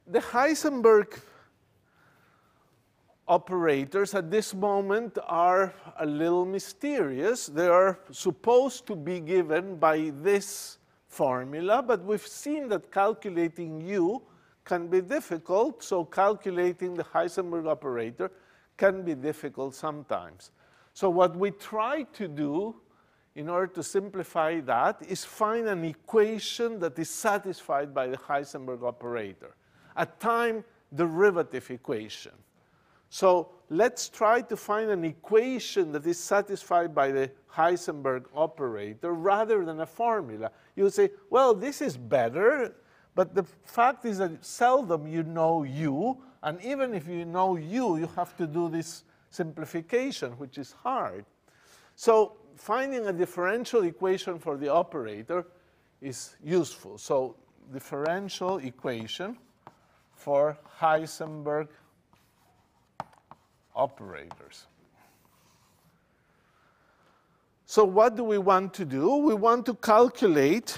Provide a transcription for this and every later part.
the Heisenberg operators at this moment are a little mysterious. They are supposed to be given by this formula, but we've seen that calculating U can be difficult, so calculating the Heisenberg operator can be difficult sometimes. So what we try to do in order to simplify that is find an equation that is satisfied by the Heisenberg operator, a time derivative equation. So let's try to find an equation that is satisfied by the Heisenberg operator rather than a formula. You would say, well, this is better, but the fact is that seldom you know U, and even if you know U, you have to do this simplification, which is hard. So finding a differential equation for the operator is useful. So differential equation for Heisenberg operators. So what do we want to do? We want to calculate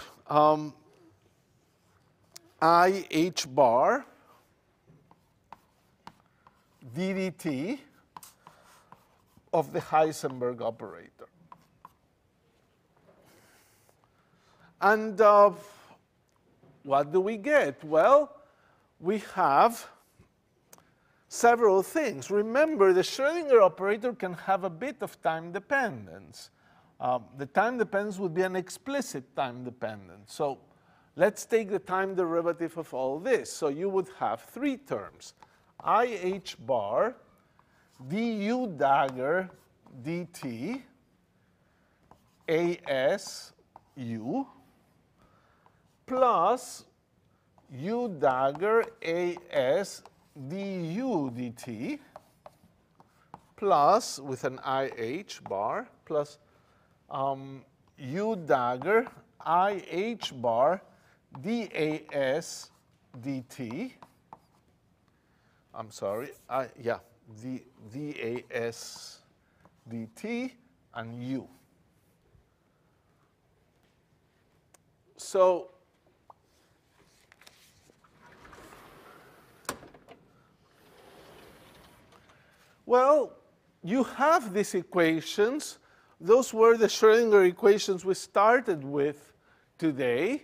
IH bar ddt of the Heisenberg operator. And what do we get? Well, we have several things. Remember, the Schrödinger operator can have a bit of time dependence. The time dependence would be an explicit time dependence. So let's take the time derivative of all this. So you would have three terms. IH bar du dagger dt as u plus u dagger as du dt plus, with an IH bar, plus u dagger IH bar das dt. I'm sorry, das dt and u. So well, you have these equations. Those were the Schrödinger equations we started with today.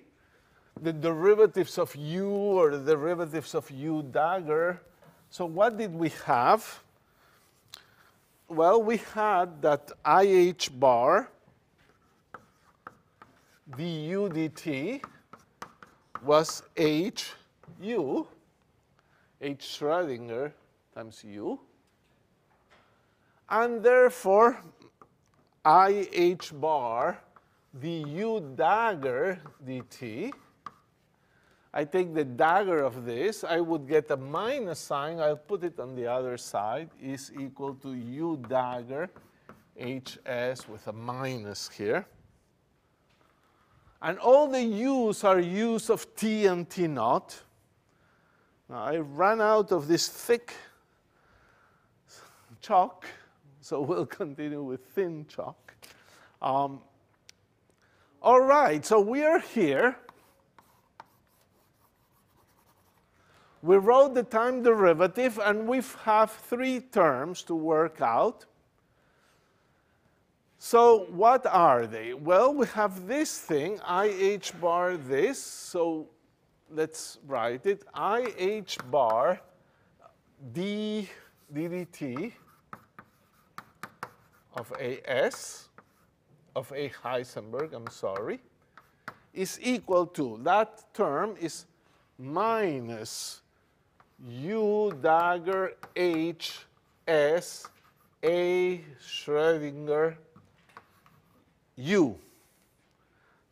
The derivatives of u, or the derivatives of u dagger. So what did we have? Well, we had that IH bar du dt was h u, h Schrödinger times u. And therefore, IH bar du dagger dt, I take the dagger of this, I would get a minus sign, I'll put it on the other side, is equal to u dagger hs with a minus here. And all the u's are u's of t and t naught. Now I ran out of this thick chalk, so we'll continue with thin chalk. All right, so we are here. We wrote the time derivative, and we have three terms to work out. So what are they? Well, we have this thing, IH bar this. So let's write it. IH bar ddt of AS, of A Heisenberg, I'm sorry, is equal to, that term is minus u dagger h s A Schrödinger u.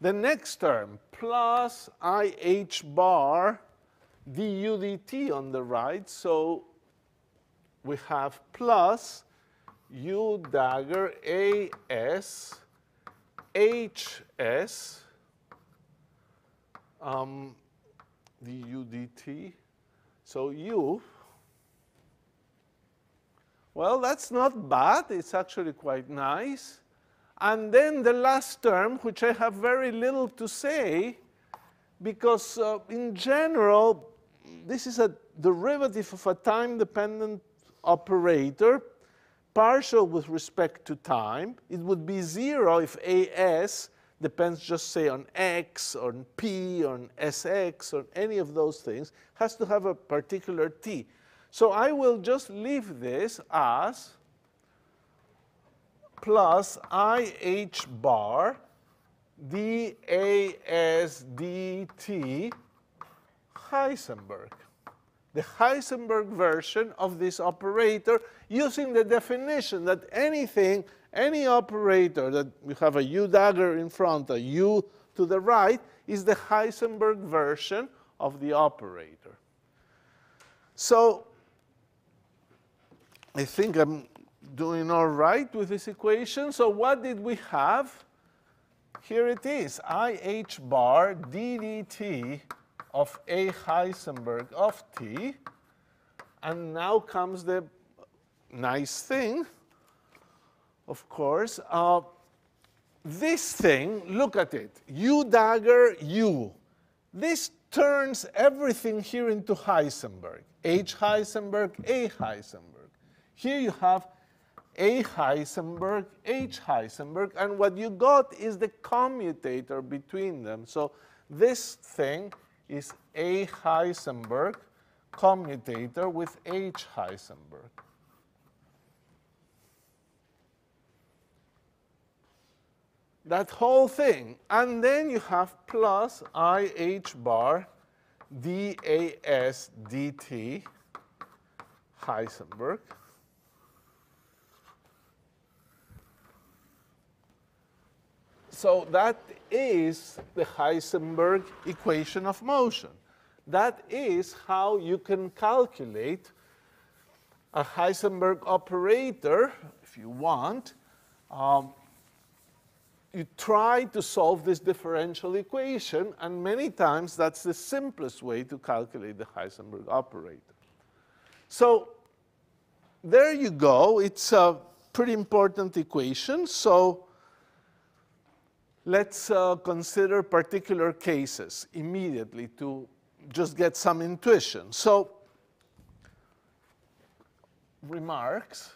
The next term, plus IH bar du dt on the right, so we have plus u dagger as hs du dt. So u, well, that's not bad. It's actually quite nice. And then the last term, which I have very little to say, because in general, this is a derivative of a time-dependent operator, partial with respect to time. It would be 0 if AS depends just, say, on x, on p, on sx, or any of those things. Has to have a particular t. So I will just leave this as plus IH bar dAs dt Heisenberg. The Heisenberg version of this operator using the definition that anything, any operator that we have a U dagger in front, a U to the right, is the Heisenberg version of the operator. So I think I'm doing all right with this equation. So what did we have? Here it is, IH bar ddt of A Heisenberg of t. And now comes the nice thing, of course. This thing, look at it, U dagger U. This turns everything here into Heisenberg. H Heisenberg, A Heisenberg. Here you have A Heisenberg, H Heisenberg, and what you got is the commutator between them. So this thing is A Heisenberg commutator with H Heisenberg. That whole thing. And then you have plus IH bar dAs dt Heisenberg. So that is the Heisenberg equation of motion. That is how you can calculate a Heisenberg operator, if you want. You try to solve this differential equation, and many times that's the simplest way to calculate the Heisenberg operator. So there you go. It's a pretty important equation. So let's consider particular cases immediately to just get some intuition. So remarks.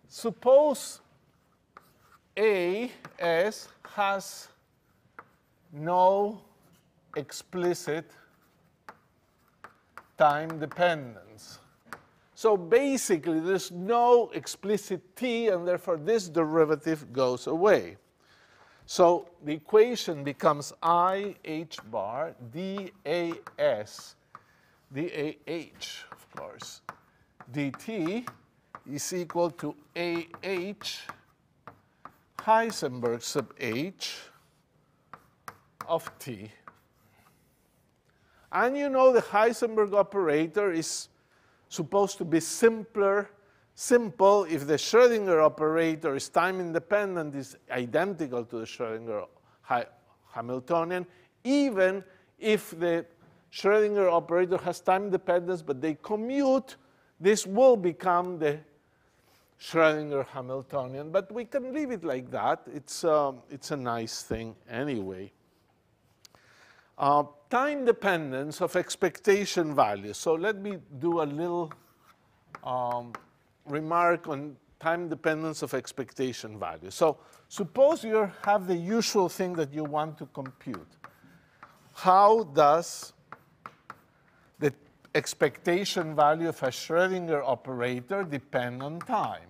Suppose AS has no explicit time dependence. So basically, there's no explicit t, and therefore this derivative goes away. So the equation becomes IH bar dAs, dAh, of course, dt is equal to AH Heisenberg sub h of t. And you know the Heisenberg operator is supposed to be simple if the Schrödinger operator is time independent, is identical to the Schrödinger Hamiltonian, even if the Schrödinger operator has time dependence, but they commute, this will become the Schrödinger Hamiltonian. But we can leave it like that. It's a nice thing anyway. Time dependence of expectation values. So let me do a little remark on time dependence of expectation values. So suppose you have the usual thing that you want to compute. How does the expectation value of a Schrödinger operator depend on time?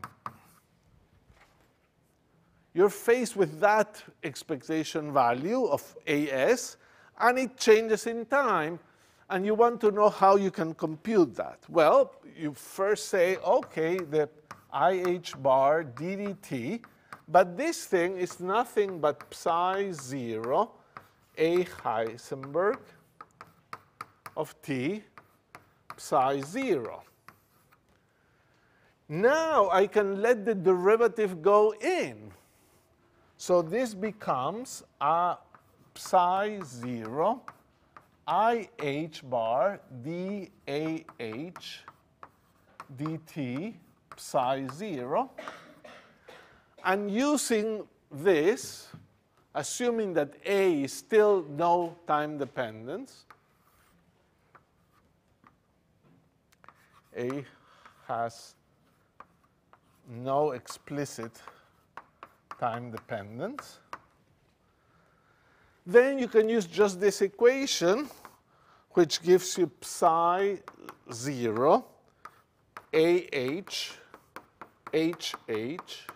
You're faced with that expectation value of AS, and it changes in time, and you want to know how you can compute that. Well, you first say, OK, the IH bar ddt, but this thing is nothing but psi 0 A Heisenberg of t psi 0. Now I can let the derivative go in. So this becomes a psi 0 IH bar dAh dt psi 0. And using this, assuming that A is still no time dependence, A has no explicit time dependence. Then you can use just this equation, which gives you psi 0, AH, HH,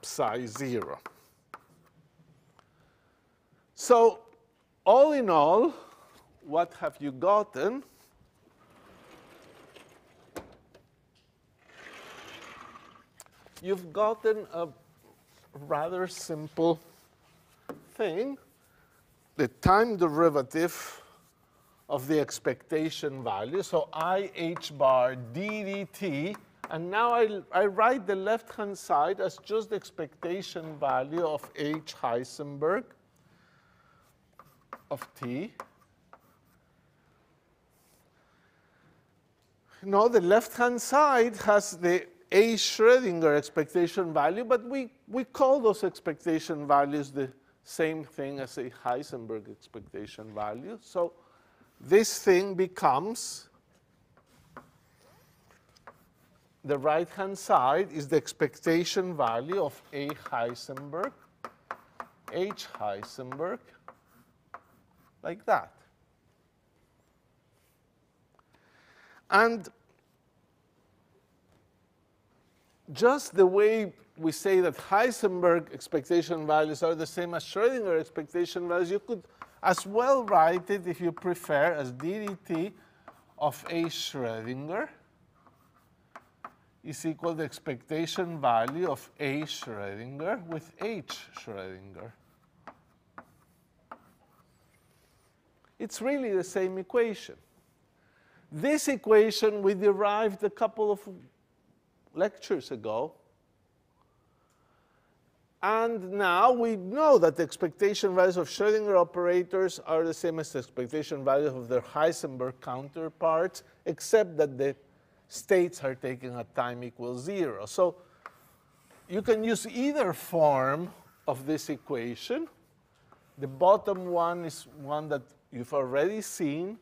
psi 0. So all in all, what have you gotten? You've gotten a rather simple thing. The time derivative of the expectation value, so IH bar ddt, and now I write the left-hand side as just the expectation value of H Heisenberg of t. No, the left-hand side has the A Schrödinger expectation value, but we call those expectation values the same thing as a Heisenberg expectation value. So this thing becomes, the right-hand side is the expectation value of A Heisenberg, H Heisenberg, like that. And just the way we say that Heisenberg expectation values are the same as Schrödinger expectation values, you could as well write it, if you prefer, as ddt of A Schrödinger is equal to the expectation value of A Schrödinger with H Schrödinger. It's really the same equation. This equation we derived a couple of lectures ago. And now we know that the expectation values of Schrödinger operators are the same as the expectation values of their Heisenberg counterparts, except that the states are taken at time equals 0. So you can use either form of this equation. The bottom one is one that you've already seen.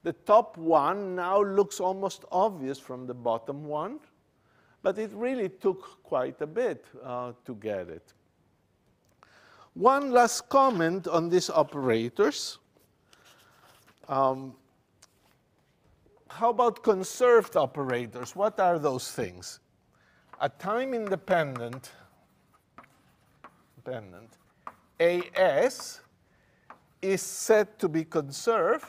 The top one now looks almost obvious from the bottom one, but it really took quite a bit to get it. One last comment on these operators. How about conserved operators? What are those things? A time-independent AS is said to be conserved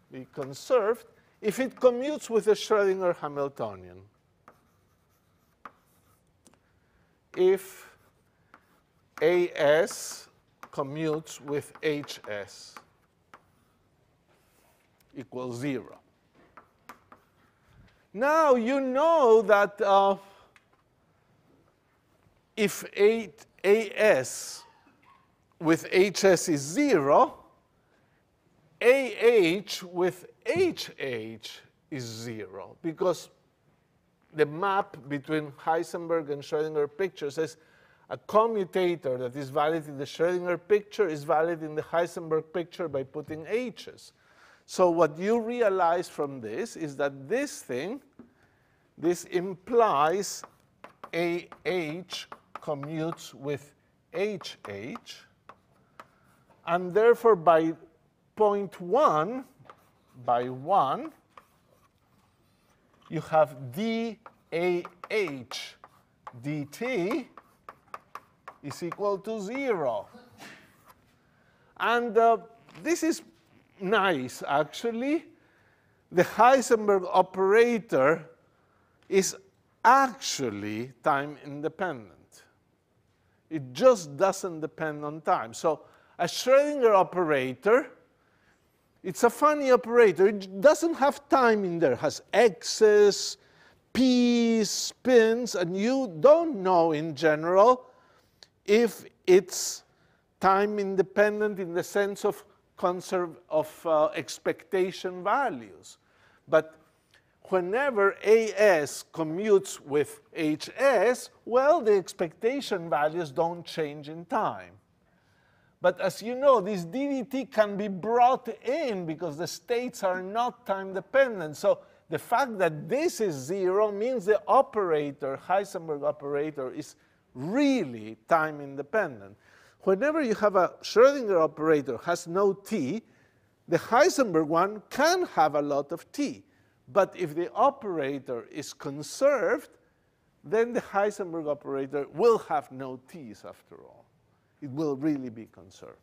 if it commutes with a Schrödinger Hamiltonian. If AS commutes with HS equals 0. Now you know that if AS with HS is 0, AH with HH is 0, because the map between Heisenberg and Schrödinger picture says a commutator that is valid in the Schrödinger picture is valid in the Heisenberg picture by putting H's. So what you realize from this is that this thing, this implies AH commutes with HH, and therefore by point 1, by 1, you have DAH dt is equal to 0. And this is nice, actually. The Heisenberg operator is actually time independent. It just doesn't depend on time. So a Schrödinger operator, it's a funny operator. It doesn't have time in there. It has x's, p's, spins, and you don't know in general if it's time independent in the sense of expectation values. But whenever AS commutes with HS, well, the expectation values don't change in time. But as you know, this DDT can be brought in because the states are not time dependent. So the fact that this is 0 means the operator, Heisenberg operator, is really time independent. Whenever you have a Schrödinger operator has no t, the Heisenberg one can have a lot of t. But if the operator is conserved, then the Heisenberg operator will have no t's after all. It will really be conserved.